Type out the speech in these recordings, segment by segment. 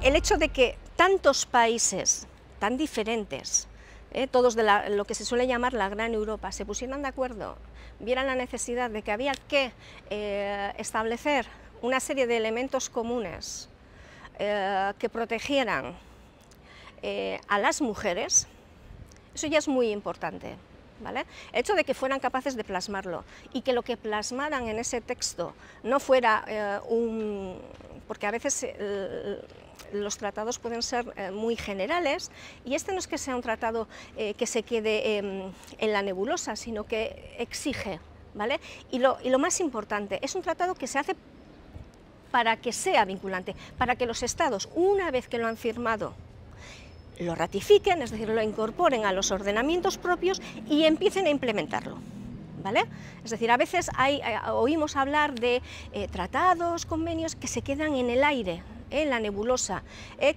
el hecho de que tantos países tan diferentes, todos de lo que se suele llamar la Gran Europa, se pusieran de acuerdo, vieran la necesidad de que había que establecer una serie de elementos comunes que protegieran a las mujeres, eso ya es muy importante, ¿vale? El hecho de que fueran capaces de plasmarlo y que lo que plasmaran en ese texto no fuera porque a veces los tratados pueden ser muy generales, y este no es que sea un tratado que se quede en la nebulosa, sino que exige, ¿vale? Y lo más importante, es un tratado que se hace para que sea vinculante, para que los estados, una vez que lo han firmado, lo ratifiquen, es decir, lo incorporen a los ordenamientos propios y empiecen a implementarlo, ¿vale? Es decir, a veces oímos hablar de tratados, convenios que se quedan en el aire, en la nebulosa,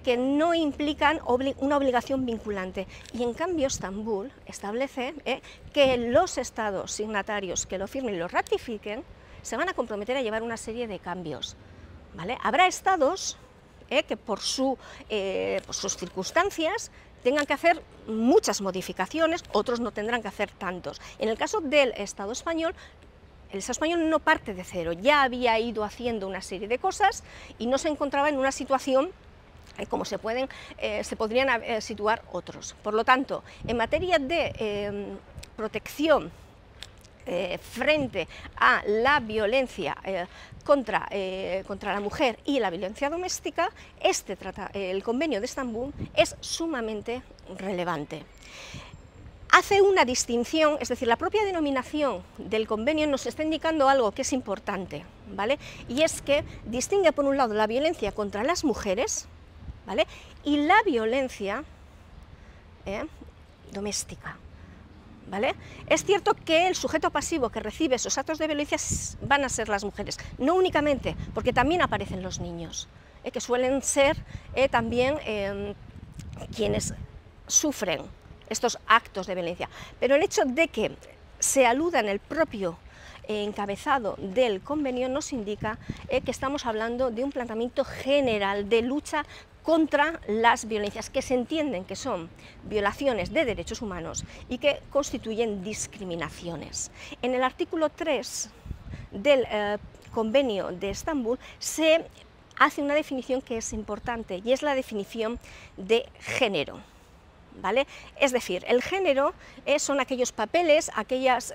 que no implican una obligación vinculante, y en cambio Estambul establece que los estados signatarios que lo firmen y lo ratifiquen se van a comprometer a llevar una serie de cambios, ¿vale? Habrá estados que por sus circunstancias tengan que hacer muchas modificaciones, otros no tendrán que hacer tantos. En el caso del Estado español, el Estado español no parte de cero, ya había ido haciendo una serie de cosas y no se encontraba en una situación como se podrían situar otros. Por lo tanto, en materia de protección frente a la violencia contra la mujer y la violencia doméstica, el Convenio de Estambul es sumamente relevante. Hace una distinción, es decir, la propia denominación del convenio nos está indicando algo que es importante, ¿vale? Y es que distingue, por un lado, la violencia contra las mujeres, ¿vale?, y la violencia doméstica, ¿vale? Es cierto que el sujeto pasivo que recibe esos actos de violencia van a ser las mujeres, no únicamente, porque también aparecen los niños, que suelen ser también quienes sufren estos actos de violencia, pero el hecho de que se aluda en el propio encabezado del convenio nos indica que estamos hablando de un planteamiento general de lucha contra las violencias, que se entienden que son violaciones de derechos humanos y que constituyen discriminaciones. En el artículo 3 del Convenio de Estambul se hace una definición que es importante, y es la definición de género, ¿vale? Es decir, el género son aquellos papeles, aquellos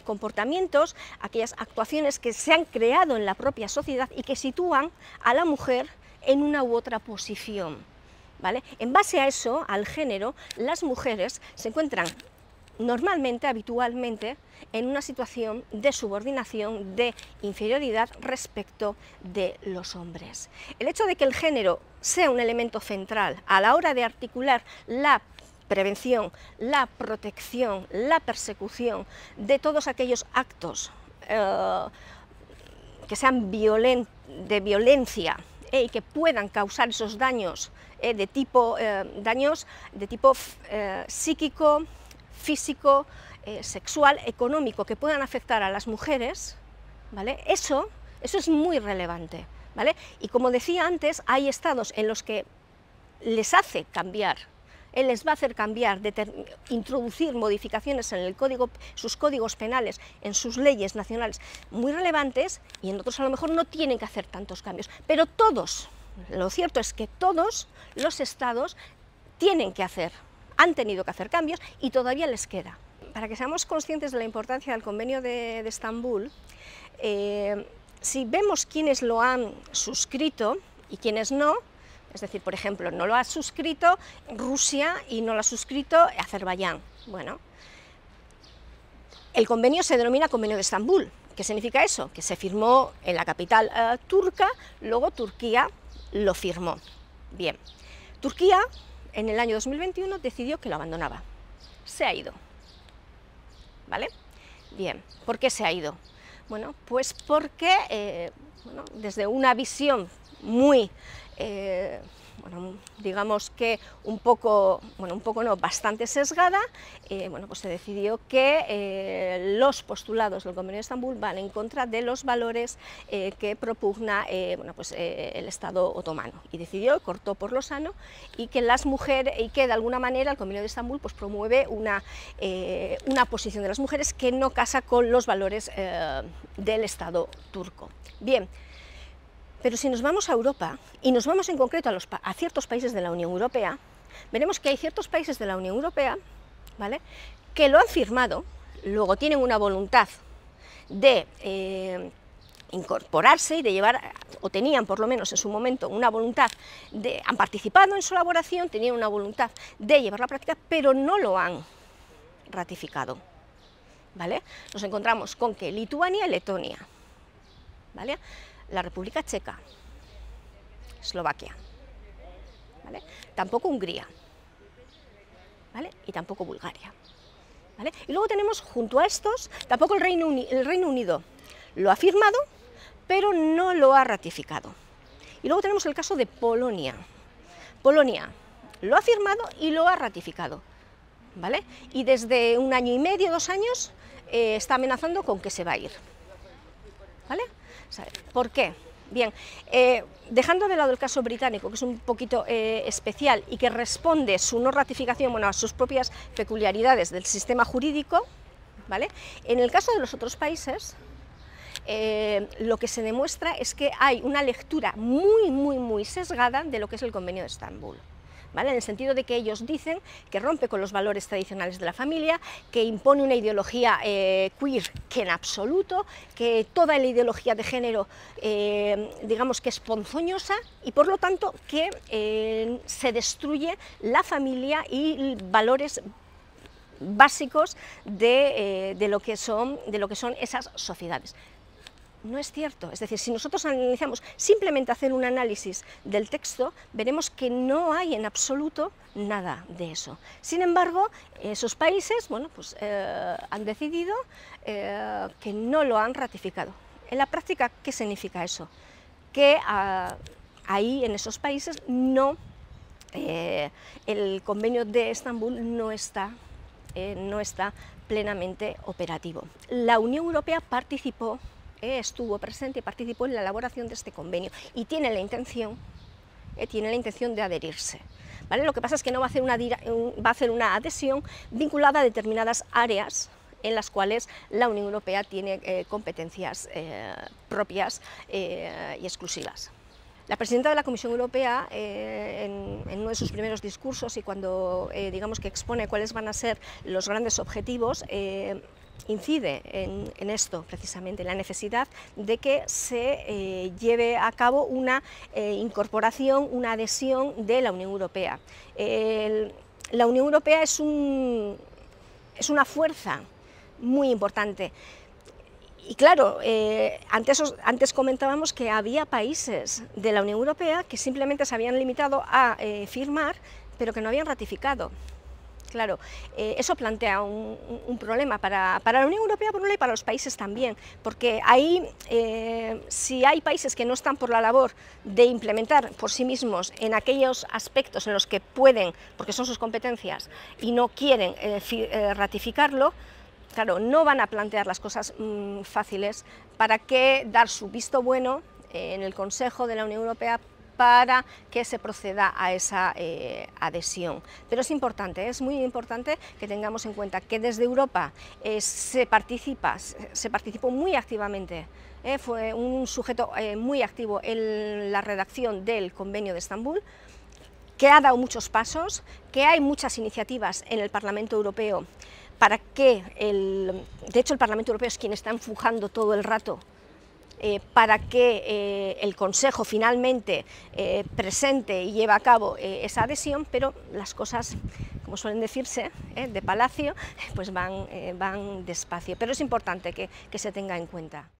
comportamientos, aquellas actuaciones que se han creado en la propia sociedad y que sitúan a la mujer en una u otra posición, ¿vale? En base a eso, al género, las mujeres se encuentran normalmente, habitualmente, en una situación de subordinación, de inferioridad respecto de los hombres. El hecho de que el género sea un elemento central a la hora de articular la prevención, la protección, la persecución de todos aquellos actos que sean de violencia y que puedan causar esos daños de tipo psíquico, físico, sexual, económico, que puedan afectar a las mujeres, ¿vale? Eso es muy relevante, ¿vale? Y como decía antes, hay estados en los que les hace cambiar, les va a hacer cambiar, introducir modificaciones en sus códigos penales, en sus leyes nacionales muy relevantes, y en otros a lo mejor no tienen que hacer tantos cambios, pero todos, lo cierto es que todos los estados han tenido que hacer cambios y todavía les queda. Para que seamos conscientes de la importancia del Convenio de Estambul, si vemos quiénes lo han suscrito y quiénes no, es decir, por ejemplo, no lo ha suscrito Rusia y no lo ha suscrito Azerbaiyán. Bueno, el convenio se denomina Convenio de Estambul. ¿Qué significa eso? Que se firmó en la capital turca, luego Turquía lo firmó. Bien, Turquía en el año 2021 decidió que lo abandonaba. Se ha ido, ¿vale? Bien, ¿por qué se ha ido? Bueno, pues porque desde una visión muy bueno, digamos que un poco no, bastante sesgada, bueno, pues se decidió que los postulados del Convenio de Estambul van en contra de los valores que propugna bueno, pues, el Estado otomano, y decidió, cortó por lo sano, y que las mujeres, y que de alguna manera el Convenio de Estambul pues, promueve una posición de las mujeres que no casa con los valores del Estado turco. Bien. Pero si nos vamos a Europa, y nos vamos en concreto a ciertos países de la Unión Europea, veremos que hay ciertos países de la Unión Europea, ¿vale?, que lo han firmado, luego tienen una voluntad de incorporarse y de llevar, o tenían por lo menos en su momento una voluntad han participado en su elaboración, tenían una voluntad de llevarla a la práctica, pero no lo han ratificado, ¿vale? Nos encontramos con que Lituania y Letonia, ¿vale?, la República Checa, Eslovaquia, ¿vale?, tampoco Hungría, ¿vale?, y tampoco Bulgaria, ¿vale? Y luego tenemos junto a estos, tampoco el Reino Unido lo ha firmado, pero no lo ha ratificado. Y luego tenemos el caso de Polonia. Polonia lo ha firmado y lo ha ratificado, ¿vale? Y desde 1 año y medio, 2 años, está amenazando con que se va a ir, ¿vale? ¿Por qué? Bien, dejando de lado el caso británico, que es un poquito especial y que responde su no ratificación, bueno, a sus propias peculiaridades del sistema jurídico, ¿vale?, en el caso de los otros países, lo que se demuestra es que hay una lectura muy sesgada de lo que es el Convenio de Estambul, ¿vale?, en el sentido de que ellos dicen que rompe con los valores tradicionales de la familia, que impone una ideología queer que en absoluto, que toda la ideología de género, digamos que es ponzoñosa, y por lo tanto que se destruye la familia y valores básicos de lo que son esas sociedades. No es cierto, es decir, si nosotros analizamos, simplemente hacer un análisis del texto, veremos que no hay en absoluto nada de eso. Sin embargo, esos países, bueno, pues, han decidido que no lo han ratificado. En la práctica, ¿qué significa eso? Que ahí, en esos países, no, el Convenio de Estambul no está plenamente operativo. La Unión Europea estuvo presente y participó en la elaboración de este convenio y tiene la intención de adherirse, ¿vale? Lo que pasa es que no va a hacer una adhesión vinculada a determinadas áreas en las cuales la Unión Europea tiene competencias propias y exclusivas. La presidenta de la Comisión Europea, en uno de sus primeros discursos y cuando digamos que expone cuáles van a ser los grandes objetivos, incide en esto precisamente, en la necesidad de que se lleve a cabo una incorporación, una adhesión de la Unión Europea. La Unión Europea es una fuerza muy importante. Y claro, antes comentábamos que había países de la Unión Europea que simplemente se habían limitado a firmar, pero que no habían ratificado. Claro, eso plantea un problema para la Unión Europea por un lado y para los países también, porque ahí, si hay países que no están por la labor de implementar por sí mismos en aquellos aspectos en los que pueden, porque son sus competencias, y no quieren ratificarlo, claro, no van a plantear las cosas fáciles para que dar su visto bueno en el Consejo de la Unión Europea para que se proceda a esa adhesión. Pero es importante, es muy importante que tengamos en cuenta que desde Europa se participó muy activamente, fue un sujeto muy activo en la redacción del Convenio de Estambul, que ha dado muchos pasos, que hay muchas iniciativas en el Parlamento Europeo para que, de hecho el Parlamento Europeo es quien está empujando todo el rato para que el Consejo finalmente presente y lleve a cabo esa adhesión, pero las cosas, como suelen decirse, de palacio, pues van despacio, pero es importante que se tenga en cuenta.